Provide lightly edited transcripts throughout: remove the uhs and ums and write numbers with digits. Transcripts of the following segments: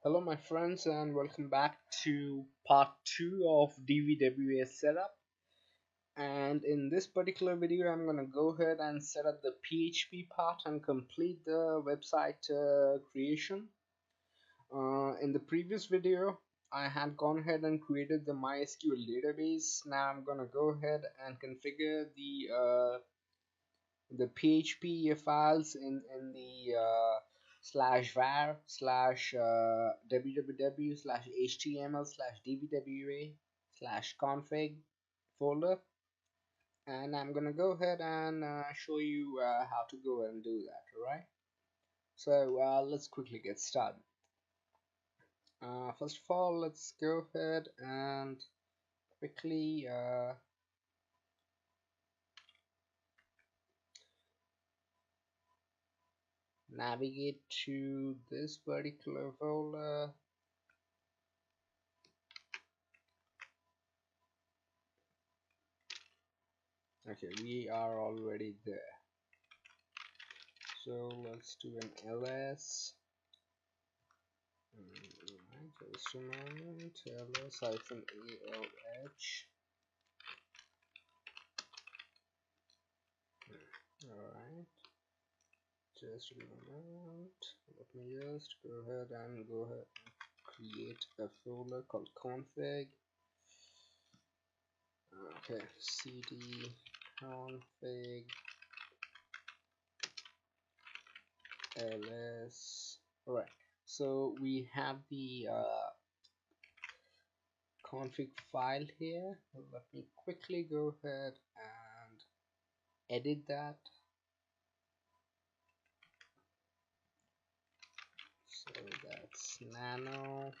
Hello my friends and welcome back to part 2 of Dvwa setup, and in this particular video I'm gonna go ahead and set up the PHP part and complete the website creation. In the previous video I had gone ahead and created the MySQL database. Now I'm gonna go ahead and configure the PHP files in the /var /www /html /dvwa /config folder, and I'm gonna go ahead and show you how to go and do that. Alright, so let's quickly get started. First of all, let's go ahead and quickly navigate to this particular folder. Okay, we are already there, so let's do an ls. Just a moment, ls -alh. Alright, just a moment, let me just go ahead and create a folder called config. Okay, cd config ls. Alright, so we have the config file here. Let me quickly go ahead and edit that. So that's nano.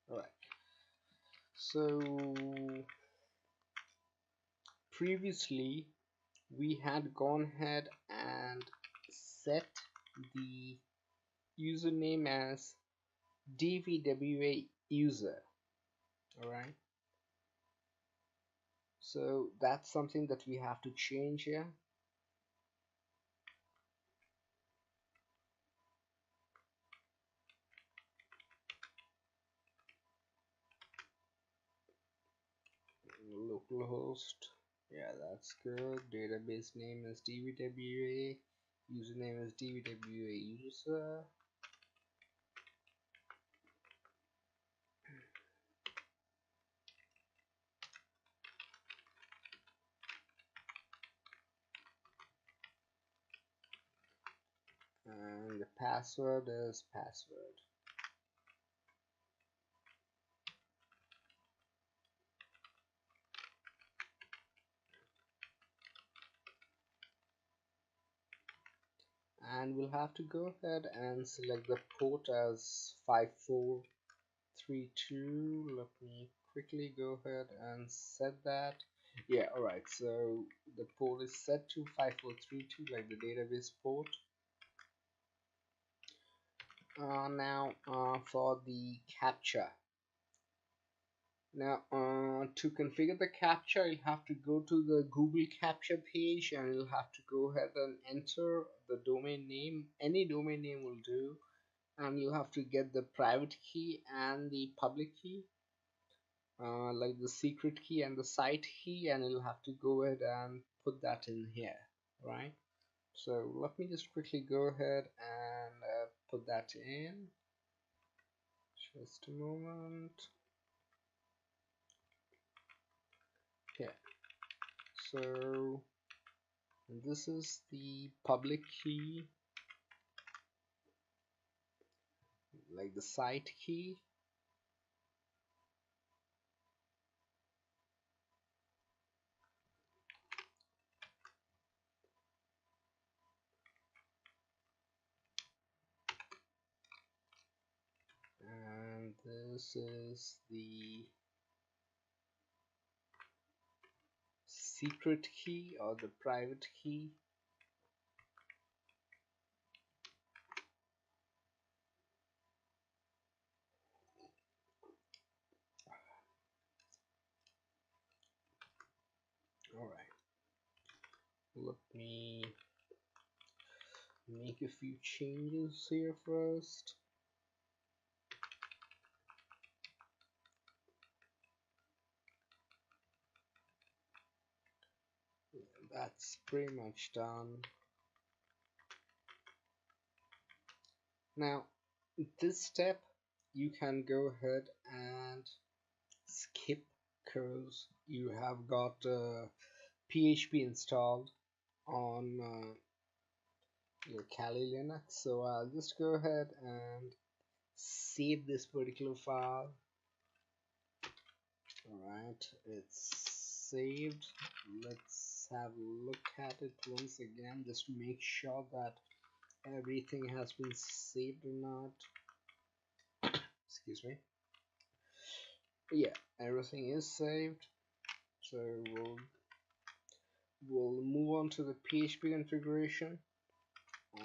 Alright, so previously we had gone ahead and set the username as dvwa user. Alright, so that's something that we have to change here. Localhost, yeah, that's good. Database name is dvwa, username is dvwa user. And the password is password. And we'll have to go ahead and select the port as 5432. Let me quickly go ahead and set that. Yeah, alright, so the port is set to 5432 like the database port. Now for the Captcha. Now to configure the Captcha, you'll have to go to the Google Captcha page and you'll have to go ahead and enter the domain name. Any domain name will do, and you have to get the private key and the public key, like the secret key and the site key, and you'll have to go ahead and put that in here. Right, so let me just quickly go ahead and put that in. Just a moment. Okay, so this is the public key, like the site key. And this is the secret key or the private key. Alright, let me make a few changes here first. That's pretty much done. Now, this step you can go ahead and skip because you have got PHP installed on your Kali Linux. So I'll just go ahead and save this particular file. Alright, it's saved. Let's have a look at it once again just to make sure that everything has been saved or not. Excuse me. Yeah, everything is saved. So we'll move on to the PHP configuration.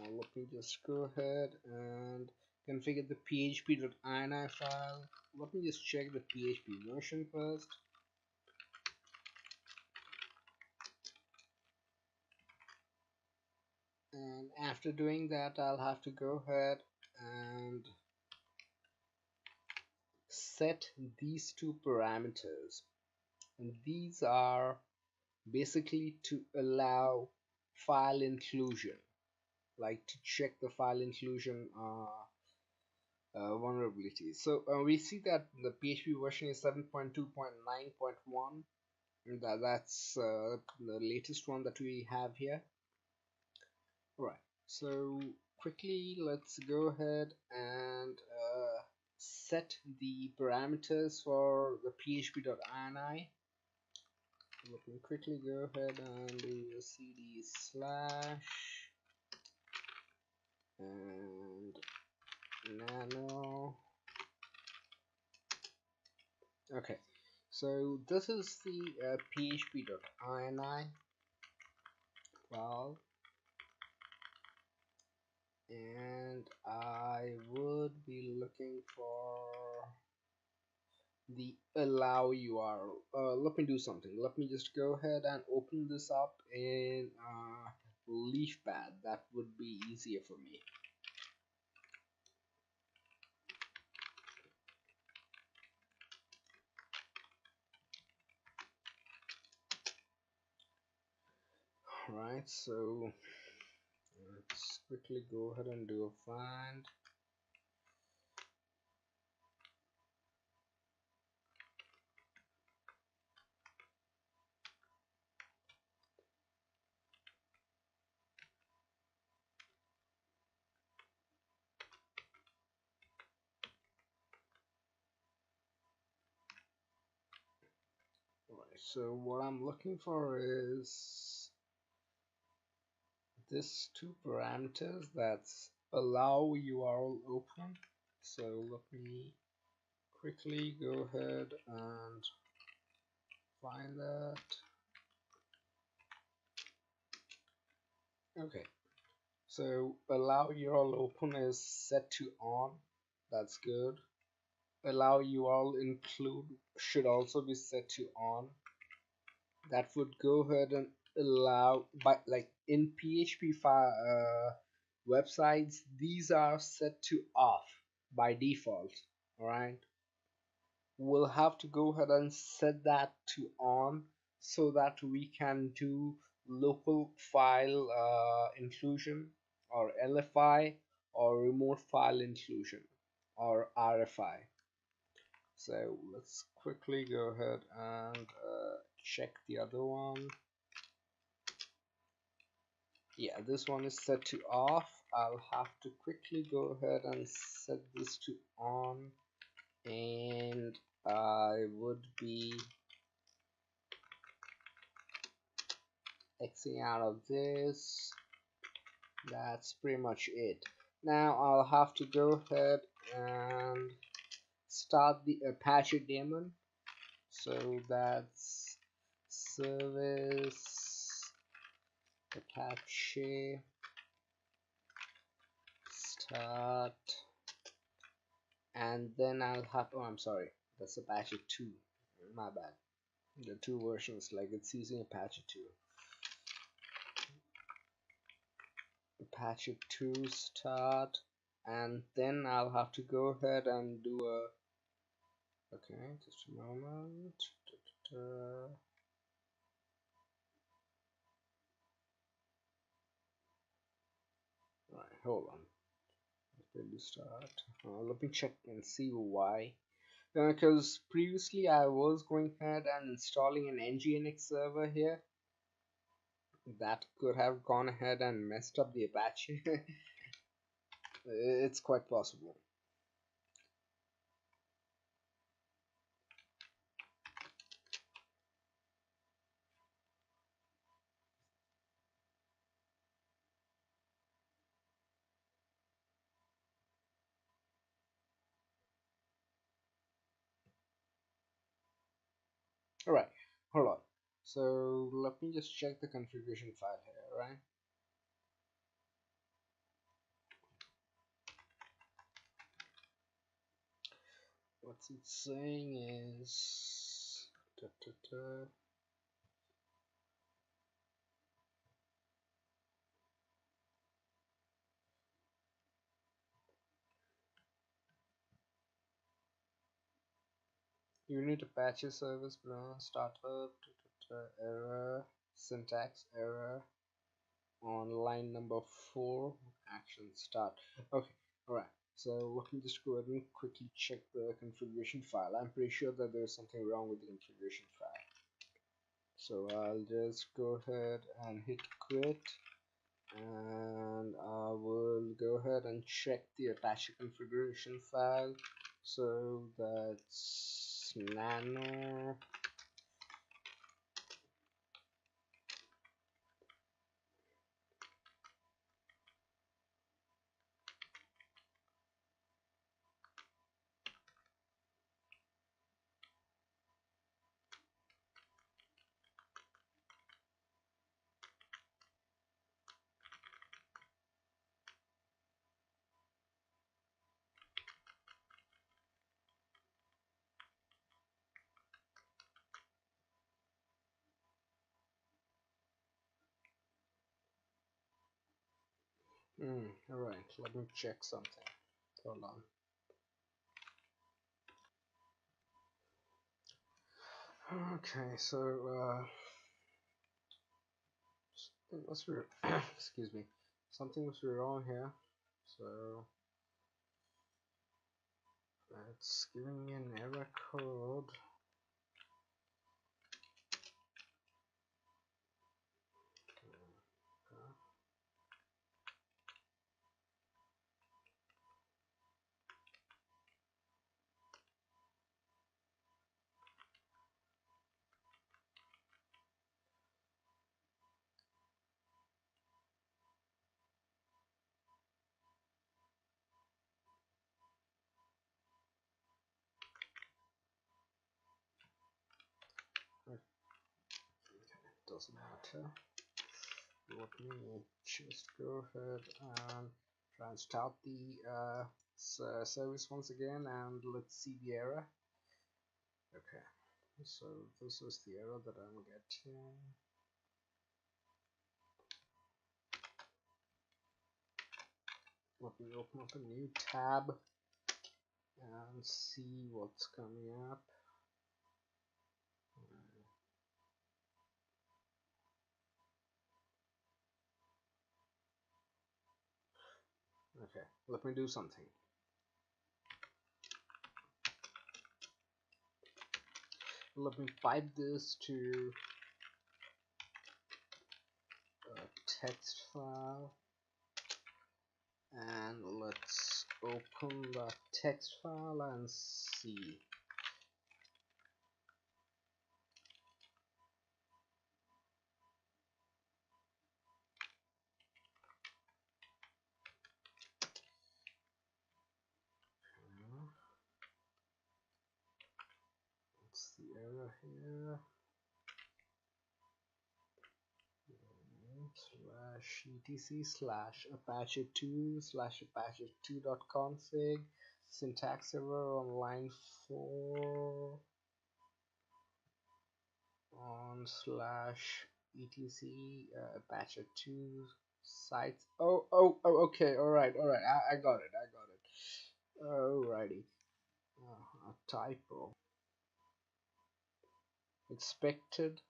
Let me just go ahead and configure the Php Dot Ini file. Let me just check the PHP version first. And after doing that, I'll have to go ahead and set these two parameters. And these are basically to allow file inclusion, like to check the file inclusion vulnerabilities. So we see that the PHP version is 7.2.9.1. That's the latest one that we have here. Right. So quickly, let's go ahead and set the parameters for the php.ini. Let me quickly go ahead and do a cd slash and nano. Okay, so this is the php.ini file, and I would be looking for the allow URL. Let me do something. Let me just go ahead and open this up in Leafpad. That would be easier for me. Alright, so let's quickly go ahead and do a find. Alright, so what I'm looking for is this two parameters, that's allow URL open. So let me quickly go ahead and find that. Okay, so allow URL open is set to on. That's good. Allow URL include should also be set to on. That would go ahead and allow, by like in PHP websites, these are set to off by default. All right, we'll have to go ahead and set that to on so that we can do local file inclusion, or LFI, or remote file inclusion, or RFI. So let's quickly go ahead and check the other one. Yeah, this one is set to off. I'll have to quickly go ahead and set this to on, and I would be Xing out of this. That's pretty much it. Now I'll have to go ahead and start the Apache daemon. So that's service Apache start, and then I'll have, oh, I'm sorry, that's Apache 2, my bad. The two versions, like it's using Apache 2. Apache 2 start, and then I'll have to go ahead and do a, okay, just a moment. Right, hold on. Let me start. Let me check and see why. Because previously I was going ahead and installing an nginx server here. That could have gone ahead and messed up the Apache. It's quite possible. Alright, hold on. So let me just check the configuration file here, right? What's it saying is unit Apache service startup error, syntax error on line number 4, action start. Okay, alright. So let me just go ahead and quickly check the configuration file. I'm pretty sure that there's something wrong with the configuration file. So I'll just go ahead and hit quit, and I will go ahead and check the Apache configuration file. So that's nano alright, let me check something. Hold on. Okay, so something must be excuse me, something must be wrong here. So it's giving me an error code. Doesn't matter. Let me just go ahead and try and start the service once again, and let's see the error. Okay, so this is the error that I'm getting. Let me open up a new tab and see what's coming up. Okay, let me do something. Let me pipe this to a text file, and let's open the text file and see. What's the error here? Slash etc slash apache 2 slash apache 2.config syntax error on line 4 on slash etc apache 2 sites. Okay. All right. I got it. Alrighty. A typo. Expected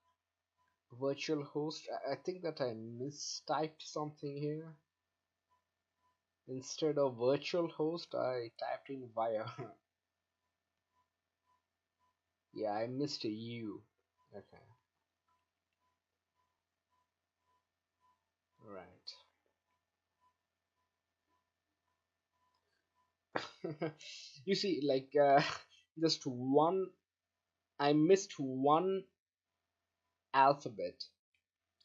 virtual host. I think that I mistyped something here. Instead of virtual host, I typed in via. Yeah, I missed a U. Okay. Right. You see, like just one. I missed one alphabet.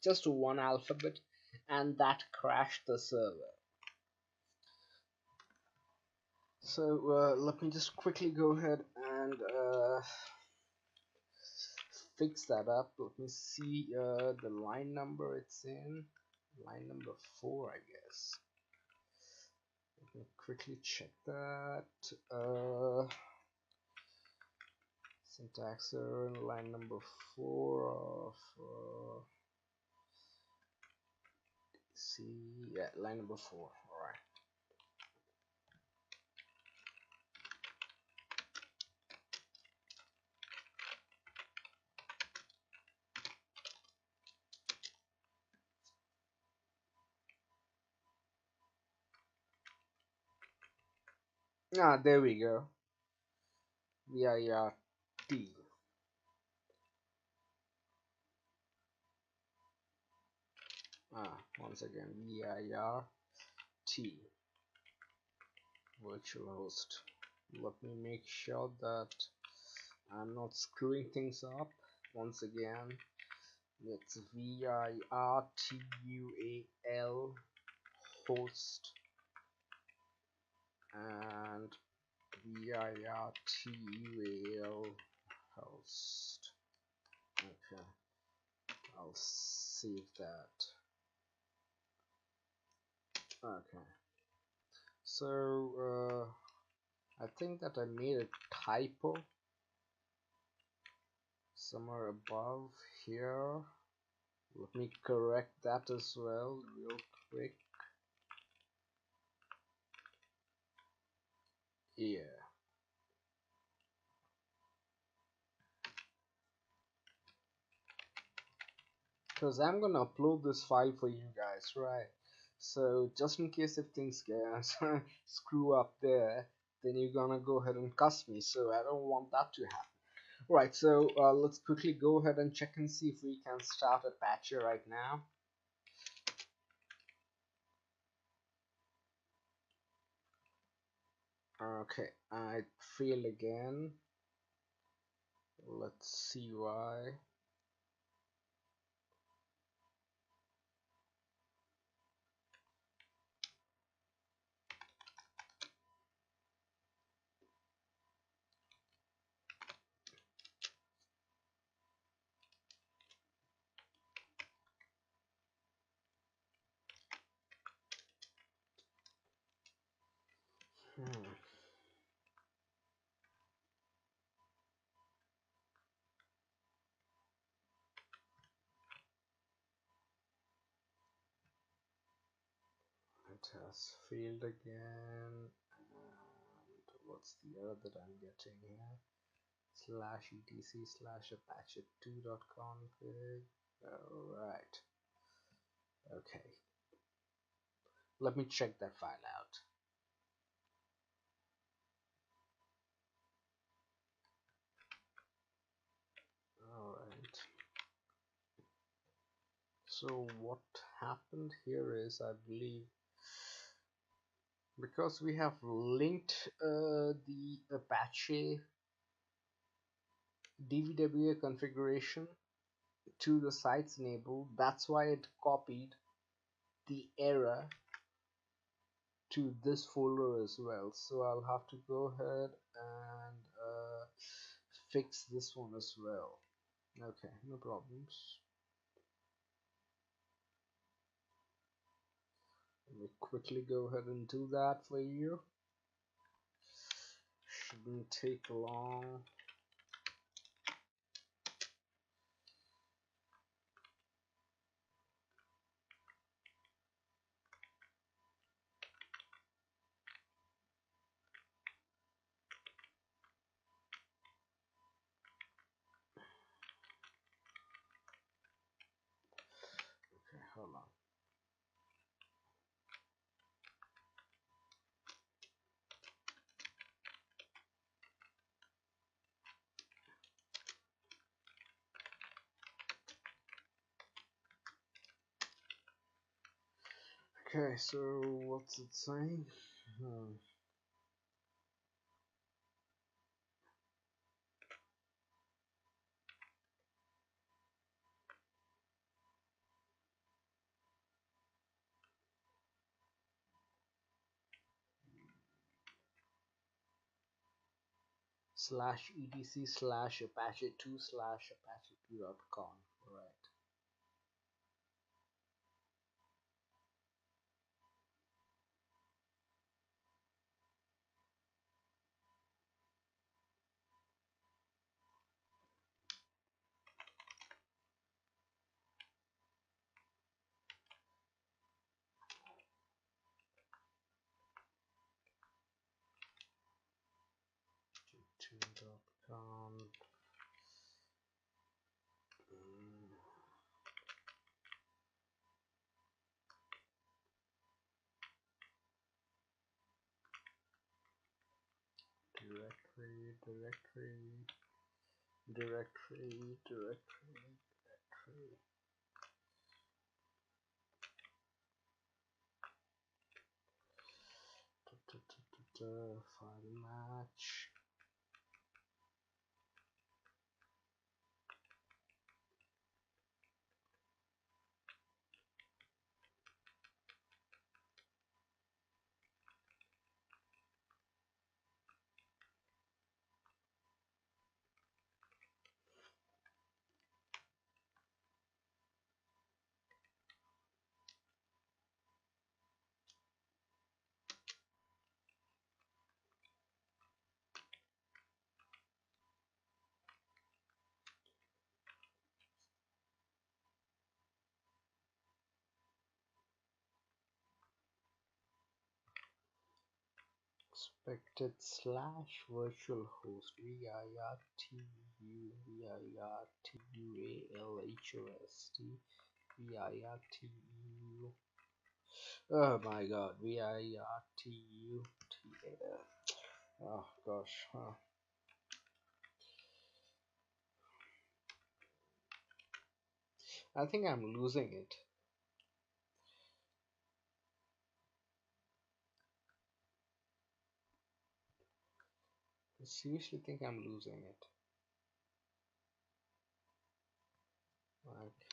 Just one alphabet, and that crashed the server. So let me just quickly go ahead and fix that up. Let me see the line number it's in. Line number 4, I guess. Let me quickly check that. Syntax error in line number 4 of see, yeah, line number 4. All right. Ah, there we go. VIRT. Once again, VIRT. Virtual host. Let me make sure that I'm not screwing things up. Once again, it's VIRTUAL host and VIRTUAL host. Okay, I'll save that. Okay, so I think that I made a typo somewhere above here. Let me correct that as well real quick. Yeah. Because I'm gonna upload this file for you guys, right? So just in case if things get screw up there, then you're gonna go ahead and cuss me. So I don't want that to happen. Right. So let's quickly go ahead and check and see if we can start Apache right now. Okay, I failed again. Let's see why. Hmm. It has failed again. And what's the error that I'm getting here? /etc/apache2.config. Alright. Okay. Let me check that file out. Alright. So what happened here is, I believe, because we have linked the Apache Dvwa configuration to the sites enabled, that's why it copied the error to this folder as well. So I'll have to go ahead and fix this one as well. Okay, no problems. Let me quickly go ahead and do that for you. Shouldn't take long. Okay, so what's it saying? /etc/apache2/apache2.conf. Right. Apache2.conf. Directory. File match. Expected /virtual host virtualhost. Oh my god, oh gosh. I think I'm losing it. I seriously think I'm losing it. Like,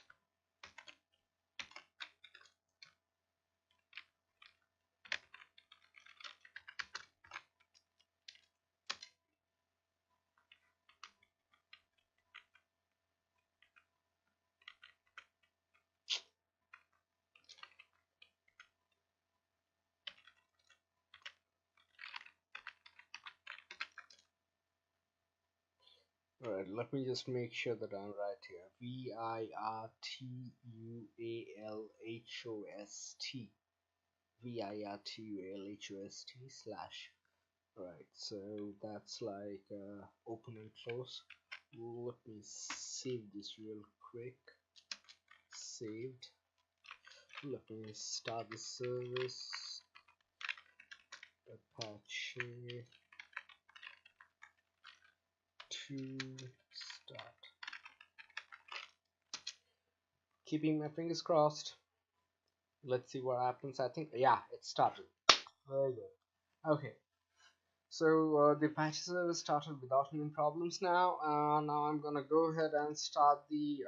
alright, let me just make sure that I'm right here. virtualhost slash. Alright, so that's like open and close. Let me save this real quick. Saved. Let me start the service. Apache to start. Keeping my fingers crossed. Let's see what happens. I think, yeah, it started. Very good. Okay. So the Apache service started without any problems now. Now I'm gonna go ahead and start the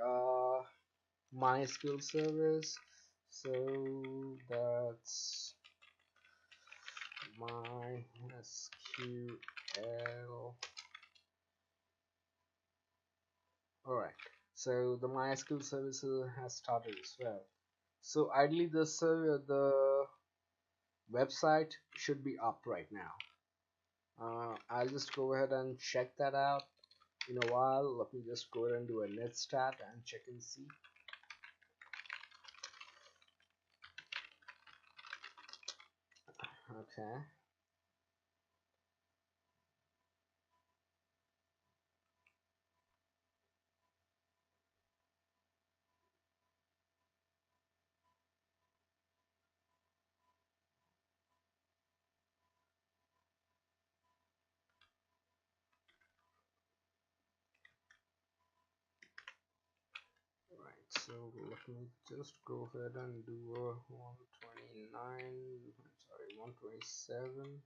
Mysql service. So that's MySQL. Alright, so the MySQL service has started as well. So ideally the server, the website should be up right now. I'll just go ahead and check that out in a while. Let me just go ahead and do a netstat and check and see. Okay. Right. So let me just go ahead and do a 127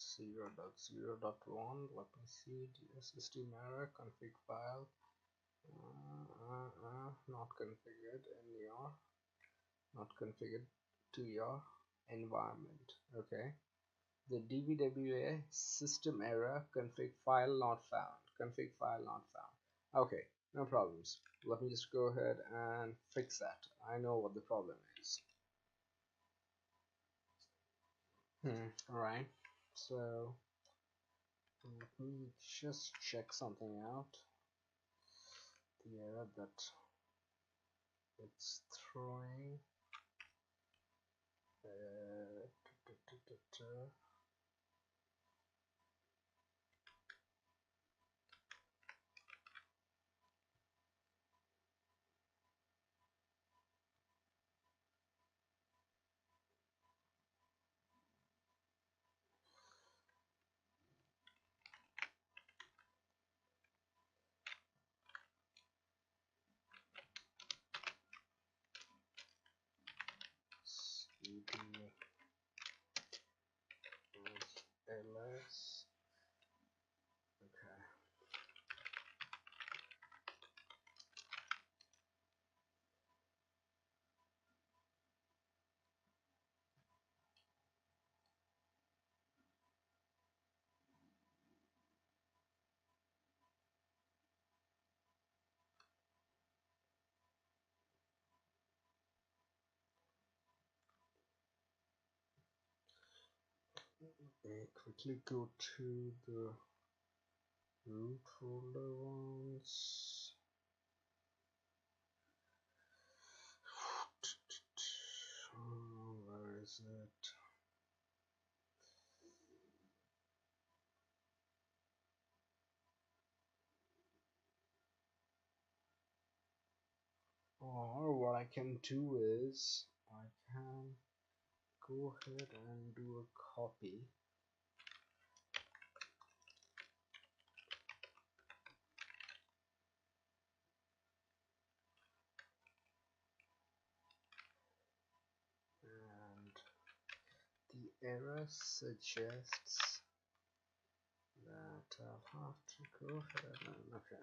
0.0.1. Let me see, system error, config file, not configured in your, not configured to your environment. Okay, the dvwa system error, config file not found, config file not found. Okay, no problems. Let me just go ahead and fix that. I know what the problem is. Alright, so let me just check something out. The error that it's throwing. Uh, ls. Okay. Quickly go to the root folder once. Where is it? Or what I can do is I can go ahead and do a copy. And the error suggests that I'll have to go ahead and, okay.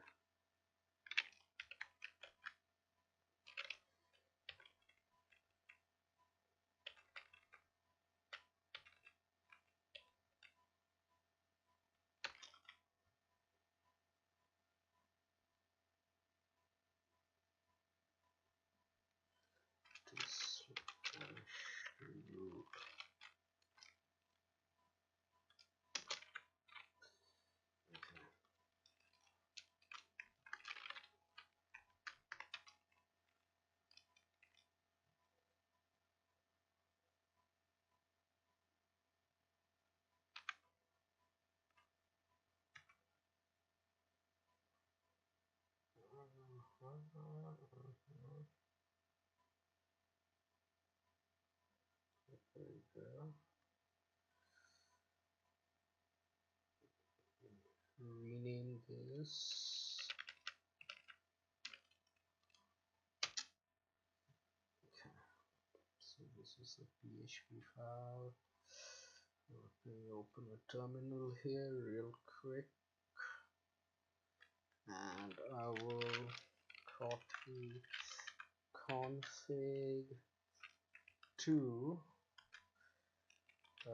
This root. There you go. Rename this. Okay. So this is a PHP file. Let me open a terminal here real quick, and I will copy config to the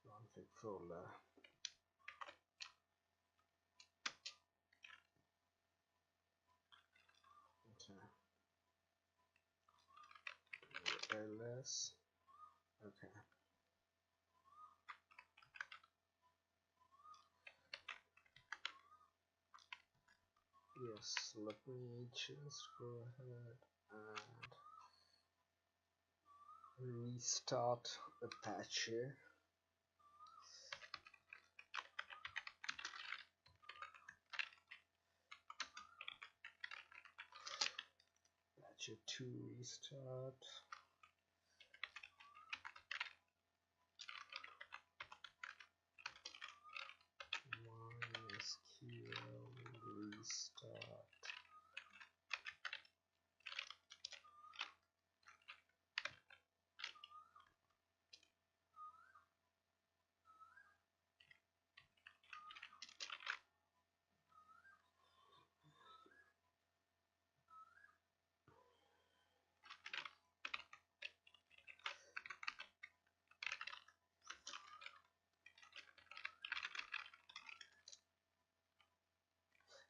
config folder. Okay. ls. Okay. Yes, let me just go ahead and restart Apache. captcha2 restart. MySQL restart.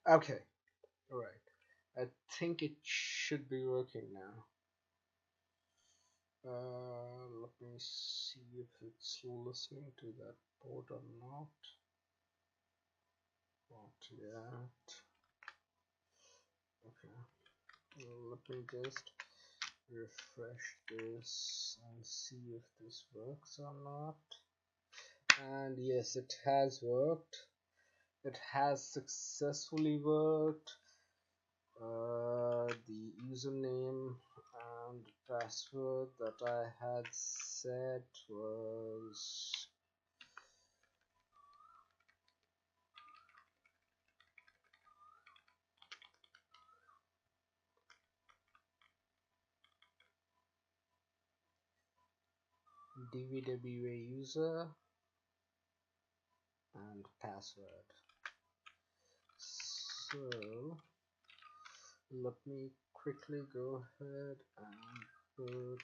Okay, all right. I think it should be working now. Let me see if it's listening to that port or not. Not yet. Okay. Let me just refresh this and see if this works or not. And yes, it has worked. It has successfully worked. The username and password that I had set was Dvwa user and password. So let me quickly go ahead and put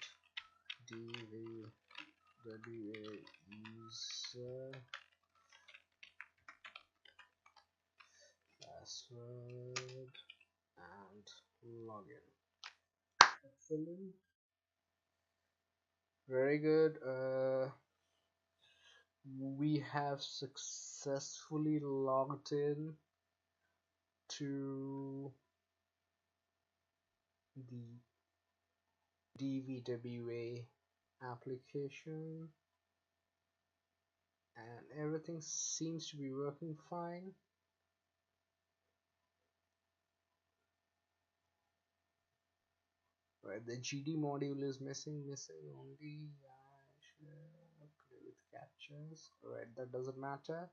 Dvwa user password and login. Excellent. Very good. We have successfully logged in to the Dvwa application, and everything seems to be working fine. Right, the GD module is missing only. I should play with captchas. Right, that doesn't matter.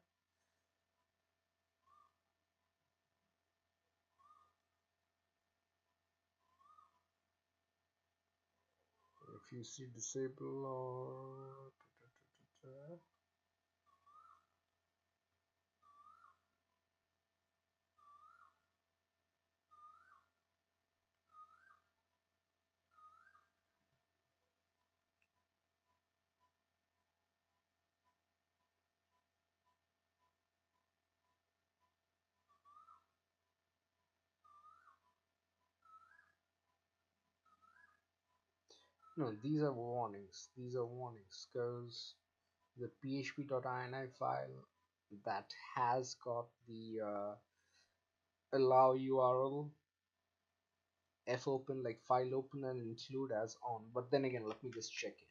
If you see disable or no, these are warnings. These are warnings because the php dot ini file that has got the allow URL fopen, like file open and include as on. But then again, let me just check it.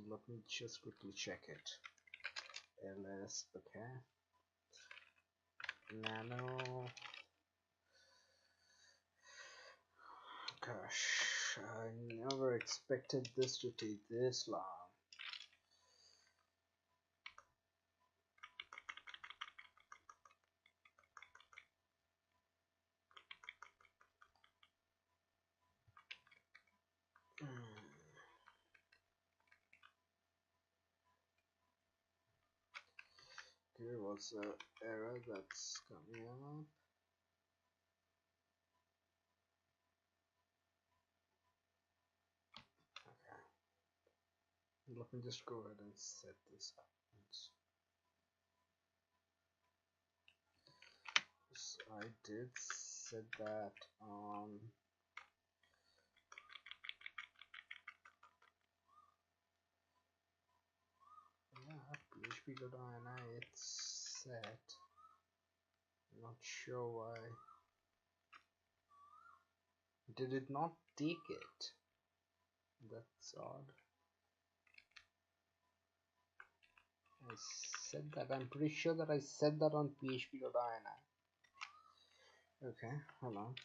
Let me just quickly check it. ls, okay, nano. Gosh, I never expected this to take this long. Okay, what's the error that's coming up? Okay, let me just go ahead and set this up. So I did set that on php dot ini. It's set. Not sure why. Did it not take it? That's odd. I said that. I'm pretty sure that I said that on php dot ini. Okay, hold on.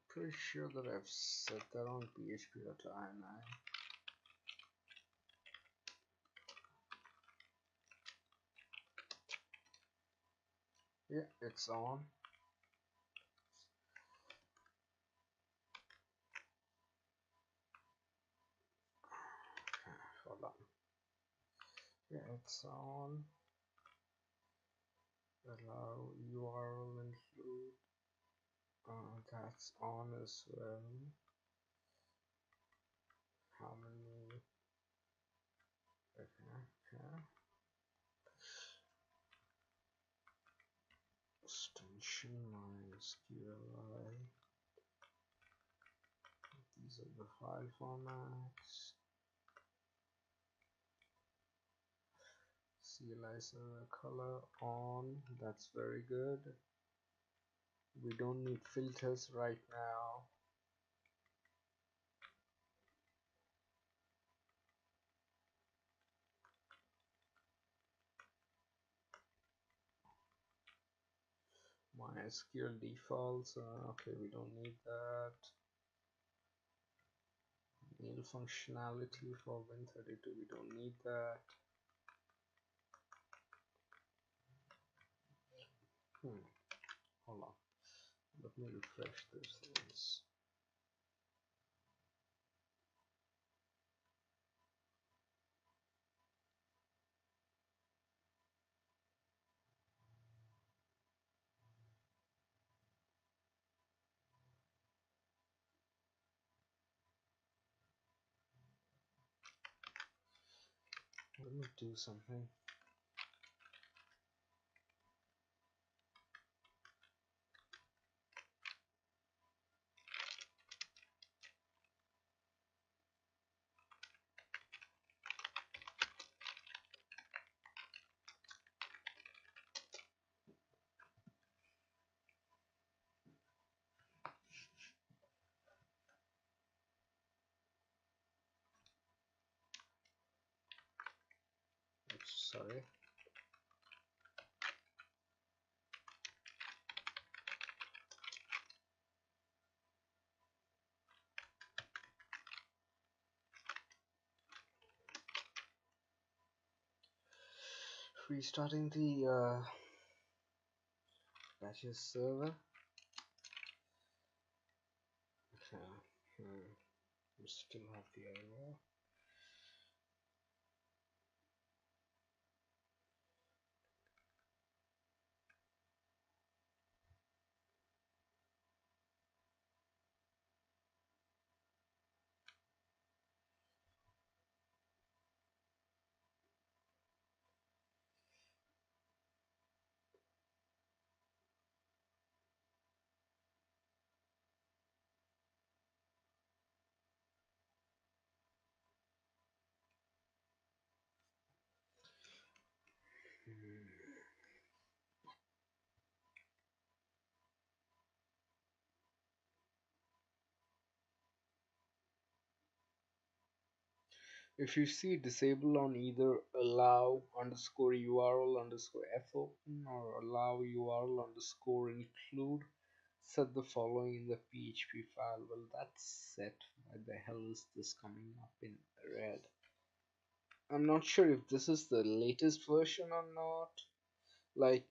Pretty sure that I've set that on PHP Dot Ini. Yeah, it's on. Okay, hold on. Yeah, it's on. Allow URL include. That's on as well. How many? Okay, okay. Extension MySQL. These are the file formats. CLI color on. That's very good. We don't need filters right now. MySQL defaults. Okay, we don't need that. Mail functionality for Win32. We don't need that. Hold on. Let me refresh this once. Let me do something. Oops, sorry. Restarting the Apache server. Okay. We still have the error. If you see disable on either allow underscore URL underscore fopen or allow URL underscore include, set the following in the PHP file. Well, that's set. Why the hell is this coming up in red? I'm not sure if this is the latest version or not. Like,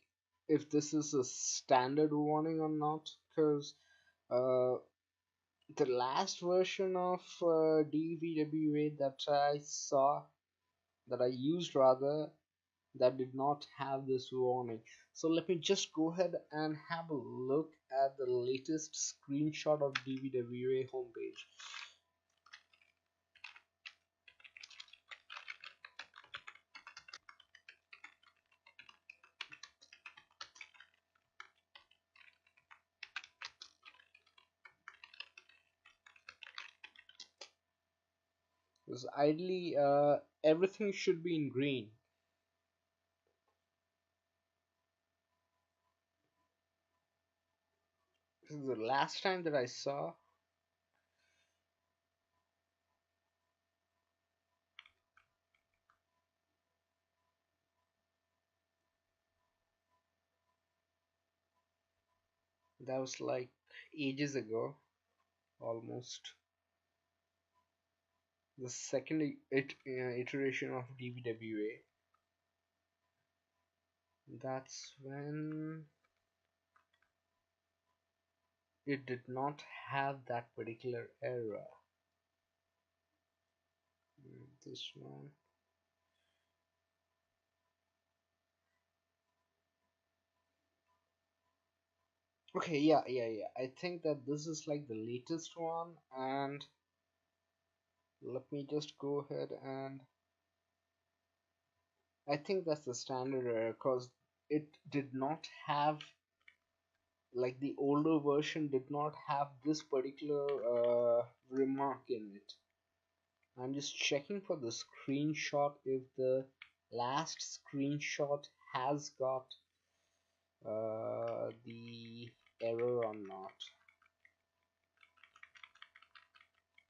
if this is a standard warning or not, because the last version of DVWA that I saw, that I used rather, that did not have this warning. So let me just go ahead and have a look at the latest screenshot of DVWA homepage. Because ideally, everything should be in green. This is the last time that I saw. That was like ages ago, almost. The second iteration of DVWA. That's when it did not have that particular error. This one. Okay, yeah. I think that this is like the latest one, and let me just go ahead and I think that's the standard error because it did not have, like, the older version did not have this particular remark in it. I'm just checking for the screenshot if the last screenshot has got the error or not.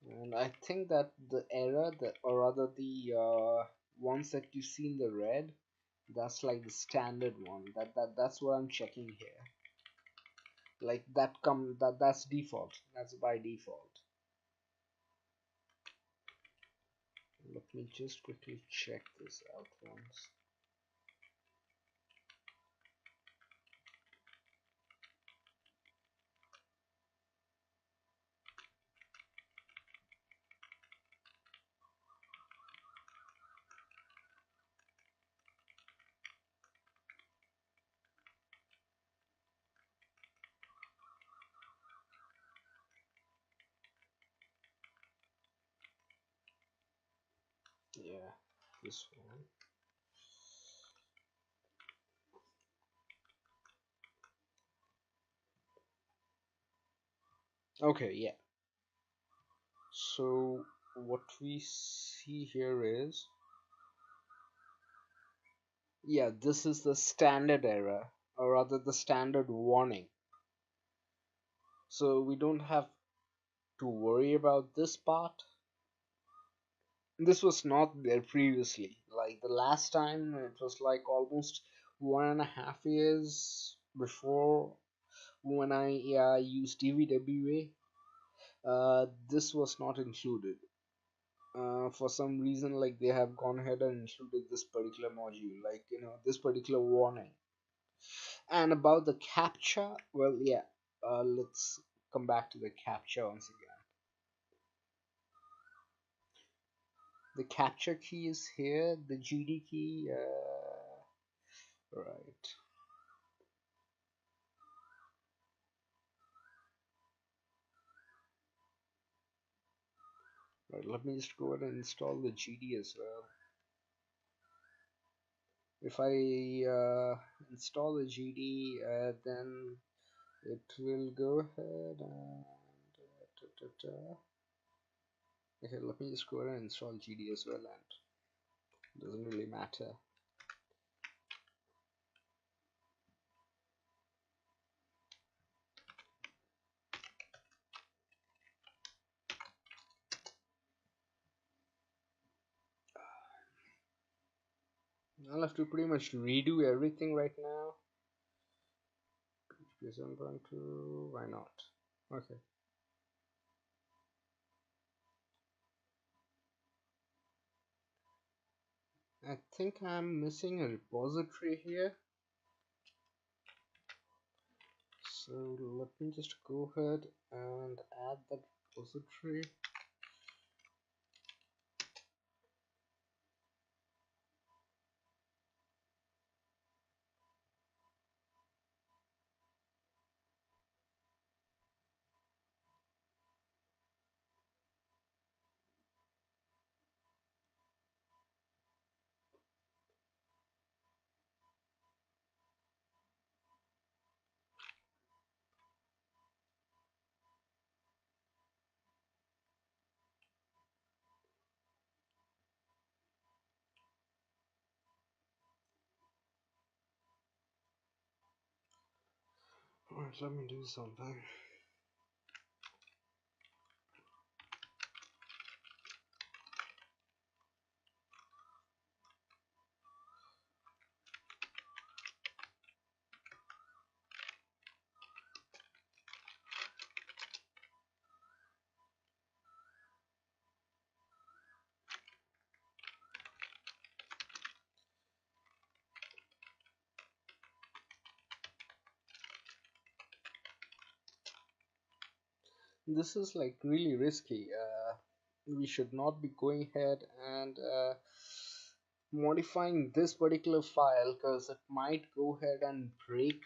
And I think that the error that, or rather the ones that you see in the red, that's like the standard one. That's what I'm checking here. Like that's default. That's by default. Let me just quickly check this out once. Yeah, this one. Okay, yeah. So what we see here is, yeah, this is the standard error, or rather the standard warning. So we don't have to worry about this part. This was not there previously. Like the last time, it was like almost 1.5 years before when I used DVWA. This was not included. For some reason, like they have gone ahead and included this particular module, like this particular warning. And about the captcha, well, yeah, let's come back to the captcha once again. The captcha key is here, the GD key, right. Right, let me just go ahead and install the GD as well. If I install the GD, then it will go ahead and okay, let me just go ahead and install GD as well, and it doesn't really matter. I'll have to pretty much redo everything right now. PHP 7.2, why not? Okay. I think I'm missing a repository here. So let me just go ahead and add that repository. Alright, let me do something. This is like really risky. We should not be going ahead and modifying this particular file, because it might go ahead and break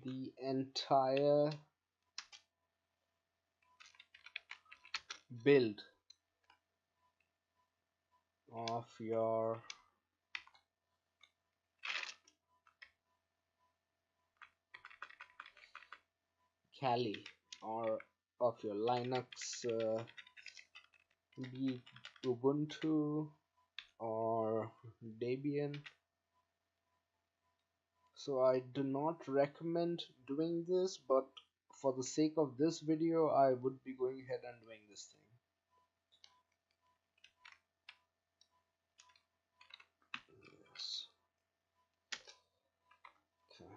the entire build of your Kali or of your Linux, be it Ubuntu or Debian. So I do not recommend doing this, but for the sake of this video I would be going ahead and doing this thing. Yes. Okay.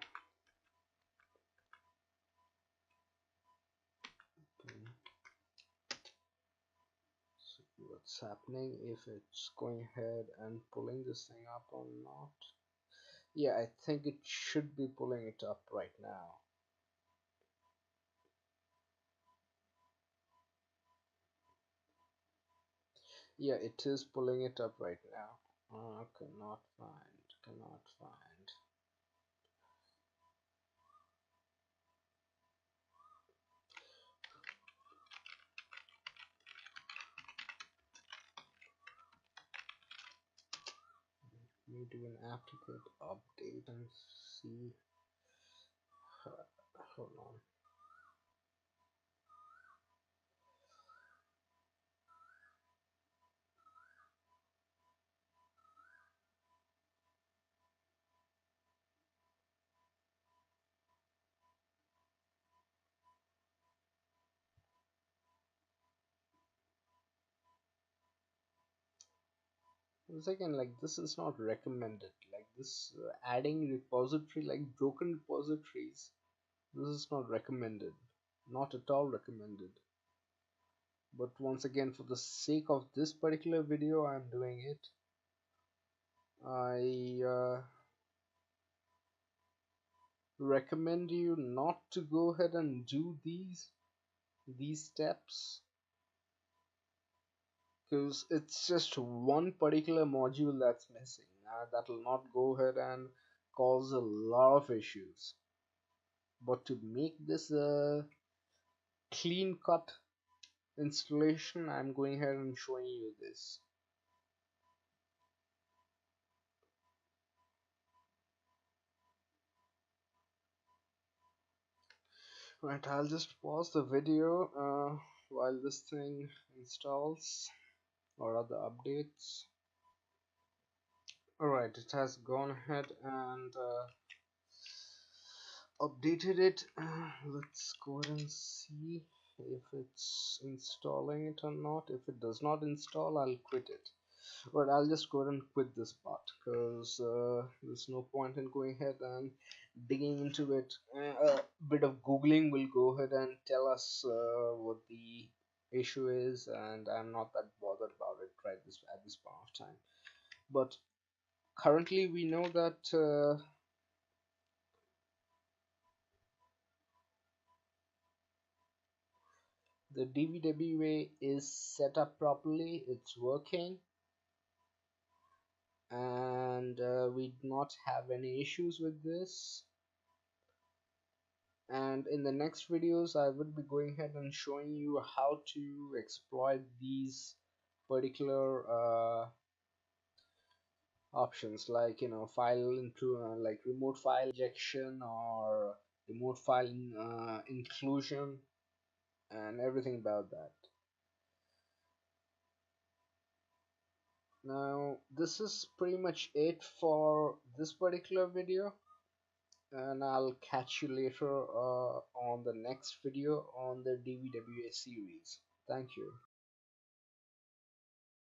See what's happening, if it's going ahead and pulling this thing up or not. Yeah, I think it should be pulling it up right now. Yeah, it is pulling it up right now. Cannot find. Let me do an applicate update and see. Hold on. Once again, like, this is not recommended. Like this, adding repository, like broken repositories, this is not recommended. Not at all recommended. But once again, for the sake of this particular video, I'm doing it. I recommend you not to go ahead and do these steps, because it's just one particular module that's missing. That will not go ahead and cause a lot of issues. But to make this a clean cut installation, I'm going ahead and showing you this. Right, I'll just pause the video while this thing installs or other updates. Alright, it has gone ahead and updated it. Let's go ahead and see if it's installing it or not. If it does not install, I'll quit it. But I'll just go ahead and quit this part, because there's no point in going ahead and digging into it. A bit of googling will go ahead and tell us what the issue is, and I'm not that bothered about it right at this point of time. But currently we know that the DVWA is set up properly, it's working, and we do not have any issues with this. And in the next videos I will be going ahead and showing you how to exploit these particular options, like, you know, file into like remote file injection or remote file inclusion and everything about that. Now this is pretty much it for this particular video. and I'll catch you later on the next video on the DVWA series. Thank you.